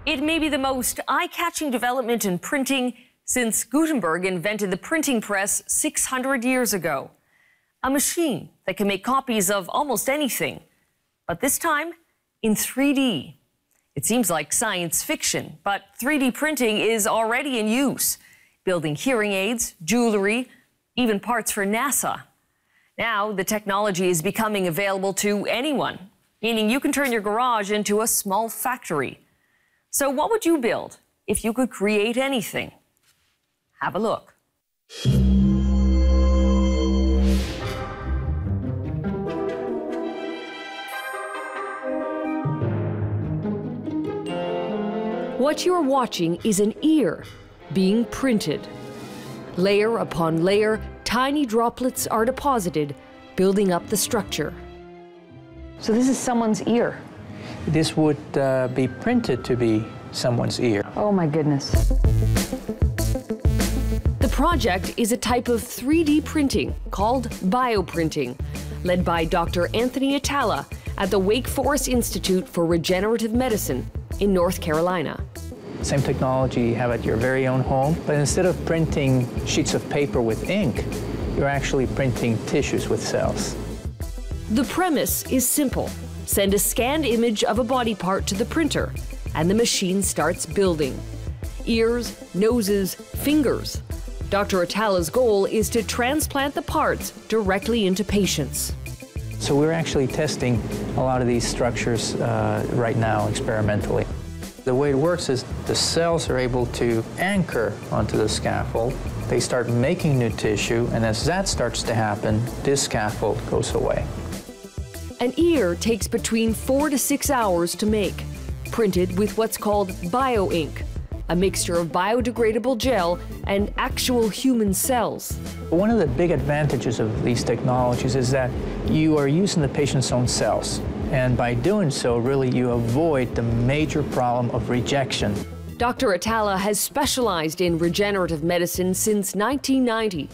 It may be the most eye-catching development in printing since Gutenberg invented the printing press 600 years ago. A machine that can make copies of almost anything, but this time in 3D. It seems like science fiction, but 3D printing is already in use, building hearing aids, jewelry, even parts for NASA. Now, the technology is becoming available to anyone, meaning you can turn your garage into a small factory. So what would you build if you could create anything? Have a look. What you're watching is an ear being printed. Layer upon layer, tiny droplets are deposited, building up the structure. So this is someone's ear? This would be printed to be someone's ear. Oh my goodness. The project is a type of 3D printing called bioprinting, led by Dr. Anthony Atala at the Wake Forest Institute for Regenerative Medicine in North Carolina. Same technology you have at your very own home, but instead of printing sheets of paper with ink, you're actually printing tissues with cells. The premise is simple. Send a scanned image of a body part to the printer, and the machine starts building. Ears, noses, fingers. Dr. Atala's goal is to transplant the parts directly into patients. So we're actually testing a lot of these structures right now experimentally. The way it works is the cells are able to anchor onto the scaffold. They start making new tissue, and as that starts to happen, this scaffold goes away. An ear takes between 4 to 6 hours to make, printed with what's called bio-ink, a mixture of biodegradable gel and actual human cells. One of the big advantages of these technologies is that you are using the patient's own cells. And by doing so, really, you avoid the major problem of rejection. Dr. Atala has specialized in regenerative medicine since 1990.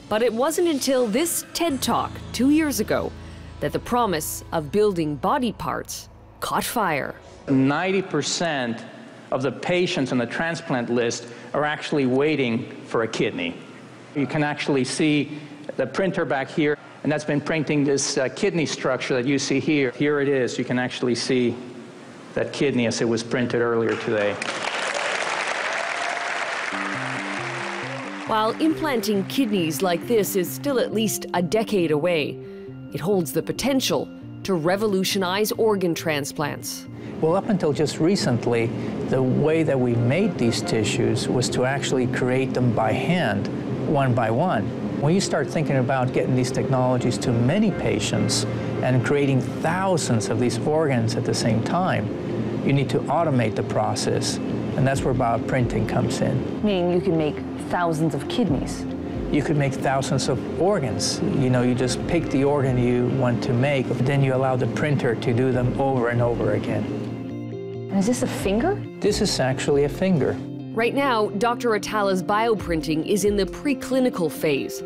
But it wasn't until this TED Talk 2 years ago that the promise of building body parts caught fire. 90% of the patients on the transplant list are actually waiting for a kidney. You can actually see the printer back here, and that's been printing this kidney structure that you see here. Here it is. You can actually see that kidney as it was printed earlier today. While implanting kidneys like this is still at least a decade away, it holds the potential to revolutionize organ transplants. Well, up until just recently, the way that we made these tissues was to actually create them by hand, one by one. When you start thinking about getting these technologies to many patients and creating thousands of these organs at the same time, you need to automate the process, and that's where bioprinting comes in. Meaning you can make thousands of kidneys. You could make thousands of organs. You know, you just pick the organ you want to make, but then you allow the printer to do them over and over again. And is this a finger? This is actually a finger. Right now, Dr. Atala's bioprinting is in the preclinical phase.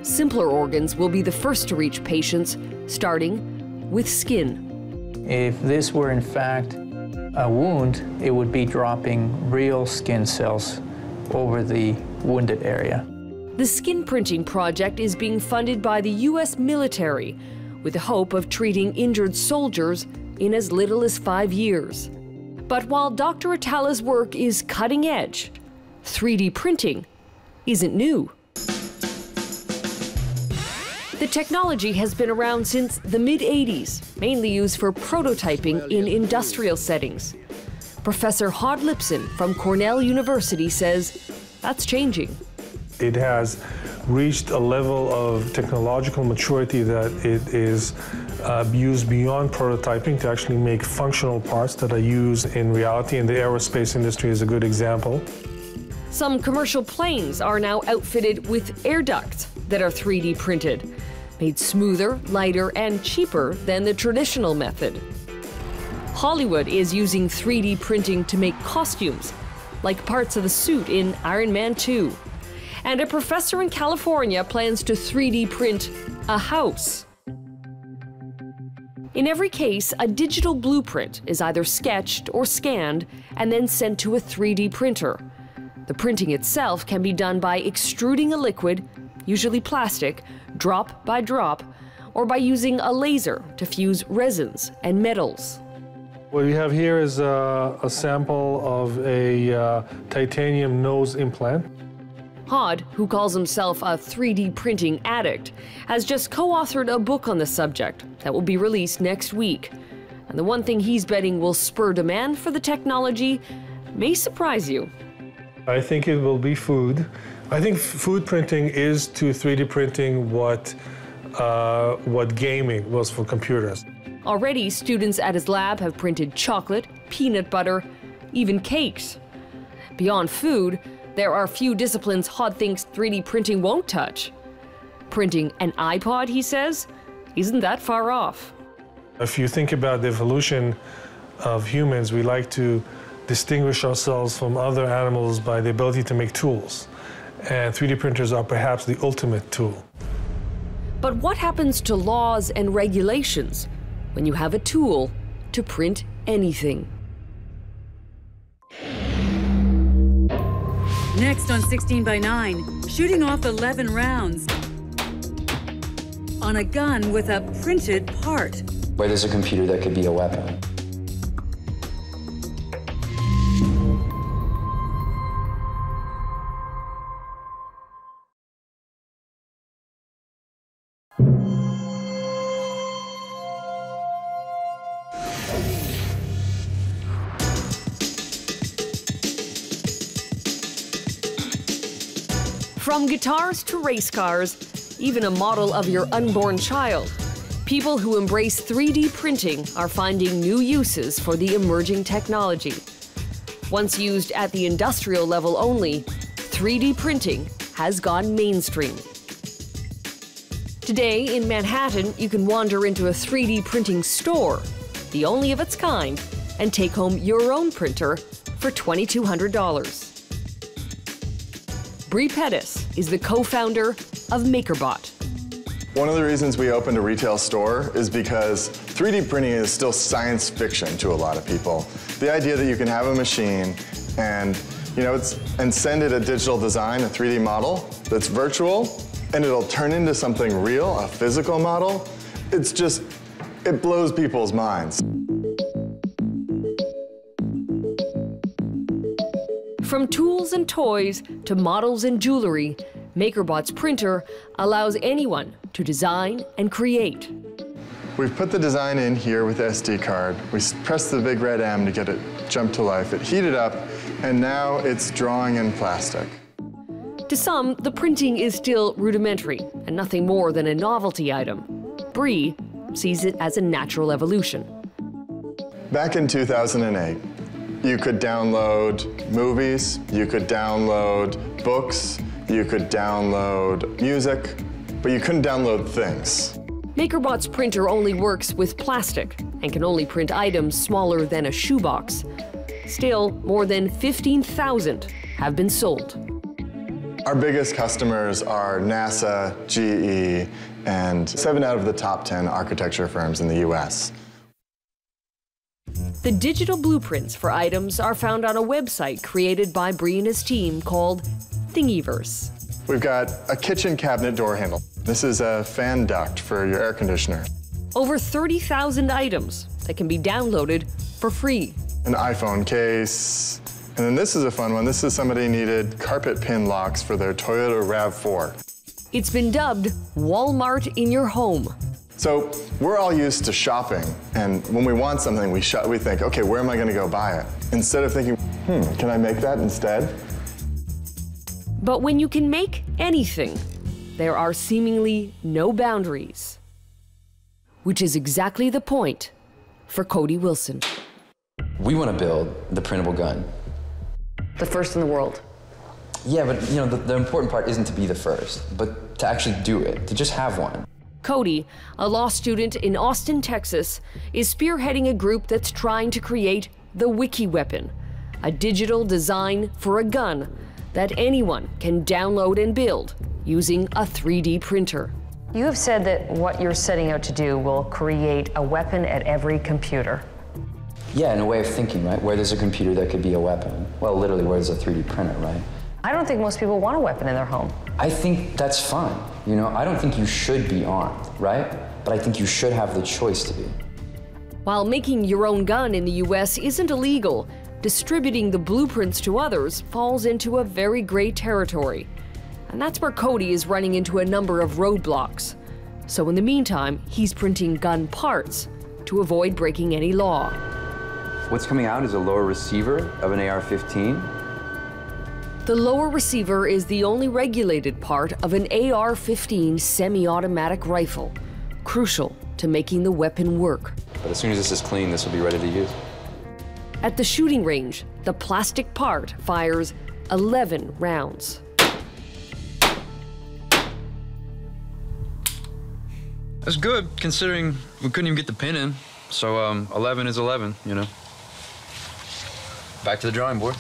Simpler organs will be the first to reach patients, starting with skin. If this were in fact a wound, it would be dropping real skin cells over the wounded area. The skin printing project is being funded by the U.S. military with the hope of treating injured soldiers in as little as 5 years. But while Dr. Atala's work is cutting edge, 3D printing isn't new. The technology has been around since the mid-'80s, mainly used for prototyping in industrial settings. Professor Hod Lipson from Cornell University says that's changing. It has reached a level of technological maturity that it is used beyond prototyping to actually make functional parts that are used in reality, and the aerospace industry is a good example. Some commercial planes are now outfitted with air ducts that are 3D printed, made smoother, lighter, and cheaper than the traditional method. Hollywood is using 3D printing to make costumes, like parts of the suit in Iron Man 2. And a professor in California plans to 3D print a house. In every case, a digital blueprint is either sketched or scanned and then sent to a 3D printer. The printing itself can be done by extruding a liquid, usually plastic, drop by drop, or by using a laser to fuse resins and metals. What we have here is a sample of a titanium nose implant. Hod, who calls himself a 3D printing addict, has just co-authored a book on the subject that will be released next week. And the one thing he's betting will spur demand for the technology may surprise you. I think it will be food. I think food printing is to 3D printing what gaming was for computers. Already, students at his lab have printed chocolate, peanut butter, even cakes. Beyond food, there are few disciplines Hod thinks 3D printing won't touch. Printing an iPod, he says, isn't that far off. If you think about the evolution of humans, we like to distinguish ourselves from other animals by the ability to make tools. And 3D printers are perhaps the ultimate tool. But what happens to laws and regulations when you have a tool to print anything? Next on 16:9, shooting off 11 rounds on a gun with a printed part. Where there's a computer that could be a weapon. From guitars to race cars, even a model of your unborn child, people who embrace 3D printing are finding new uses for the emerging technology. Once used at the industrial level only, 3D printing has gone mainstream. Today in Manhattan, you can wander into a 3D printing store, the only of its kind, and take home your own printer for $2,200. Bree Pettis is the co-founder of MakerBot. One of the reasons we opened a retail store is because 3D printing is still science fiction to a lot of people. The idea that you can have a machine and send it a digital design, a 3D model that's virtual, and it'll turn into something real, a physical model, it blows people's minds. From tools and toys to models and jewelry, MakerBot's printer allows anyone to design and create. We've put the design in here with the SD card. We press the big red M to get it jump to life. It heated up, and now it's drawing in plastic. To some, the printing is still rudimentary and nothing more than a novelty item. Bree sees it as a natural evolution. Back in 2008, you could download movies, you could download books, you could download music, but you couldn't download things. MakerBot's printer only works with plastic and can only print items smaller than a shoebox. Still, more than 15,000 have been sold. Our biggest customers are NASA, GE, and 7 out of the top 10 architecture firms in the US. The digital blueprints for items are found on a website created by Bree and his team called Thingiverse. We've got a kitchen cabinet door handle. This is a fan duct for your air conditioner. Over 30,000 items that can be downloaded for free. An iPhone case. And then this is a fun one. This is somebody needed carpet pin locks for their Toyota RAV4. It's been dubbed Walmart in your home. So we're all used to shopping, and when we want something, we think, okay, where am I going to go buy it? Instead of thinking, can I make that instead? But when you can make anything, there are seemingly no boundaries. Which is exactly the point for Cody Wilson. We want to build the printable gun. The first in the world. Yeah, but the important part isn't to be the first, but to actually do it, to just have one. Cody, a law student in Austin, Texas, is spearheading a group that's trying to create the Wiki Weapon, a digital design for a gun that anyone can download and build using a 3D printer. You have said that what you're setting out to do will create a weapon at every computer. Yeah, in a way of thinking, right? Where there's a computer, there could be a weapon. Well, literally, where there's a 3D printer, right? I don't think most people want a weapon in their home. I think that's fine. You know, I don't think you should be armed, right? But I think you should have the choice to be. While making your own gun in the US isn't illegal, distributing the blueprints to others falls into a very gray territory. And that's where Cody is running into a number of roadblocks. So in the meantime, he's printing gun parts to avoid breaking any law. What's coming out is a lower receiver of an AR-15. The lower receiver is the only regulated part of an AR-15 semi-automatic rifle, crucial to making the weapon work. But as soon as this is clean, this will be ready to use. At the shooting range, the plastic part fires 11 rounds. That's good, considering we couldn't even get the pin in. So 11 is 11, you know. Back to the drawing board.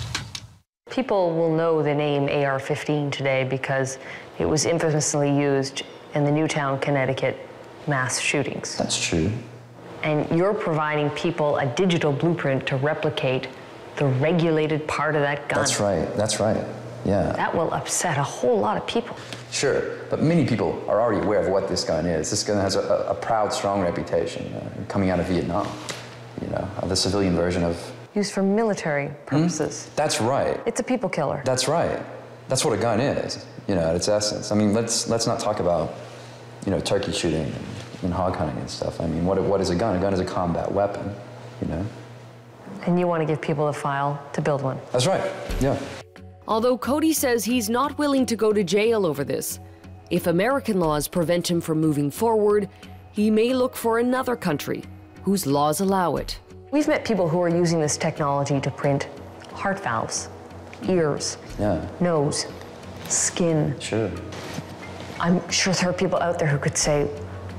People will know the name AR-15 today because it was infamously used in the Newtown, Connecticut mass shootings. That's true. And you're providing people a digital blueprint to replicate the regulated part of that gun. That's right, yeah. That will upset a whole lot of people. Sure, but many people are already aware of what this gun is. This gun has a proud, strong reputation coming out of Vietnam, you know, the civilian version of... Used for military purposes. That's right. It's a people killer. That's right. That's what a gun is, you know, at its essence. I mean, let's not talk about, you know, turkey shooting and hog hunting and stuff. I mean, what is a gun? A gun is a combat weapon, you know? And you want to give people a file to build one. That's right, yeah. Although Cody says he's not willing to go to jail over this, if American laws prevent him from moving forward, he may look for another country whose laws allow it. We've met people who are using this technology to print heart valves, ears, nose, skin. Sure. I'm sure there are people out there who could say,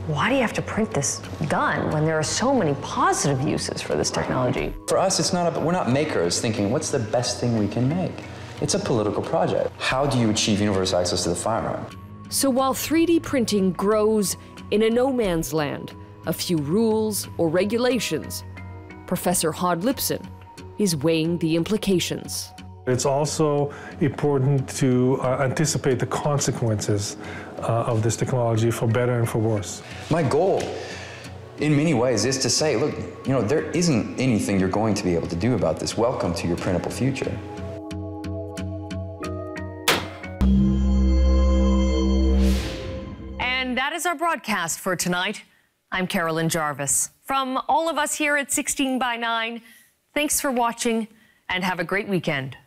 why do you have to print this gun when there are so many positive uses for this technology? For us, it's not we're not makers thinking, what's the best thing we can make? It's a political project. How do you achieve universal access to the firearm? So while 3D printing grows in a no man's land, a few rules or regulations, Professor Hod Lipson is weighing the implications. It's also important to anticipate the consequences of this technology for better and for worse. My goal, in many ways, is to say, look, you know, there isn't anything you're going to be able to do about this. Welcome to your printable future. And that is our broadcast for tonight. I'm Carolyn Jarvis. From all of us here at 16 by 9, thanks for watching and have a great weekend.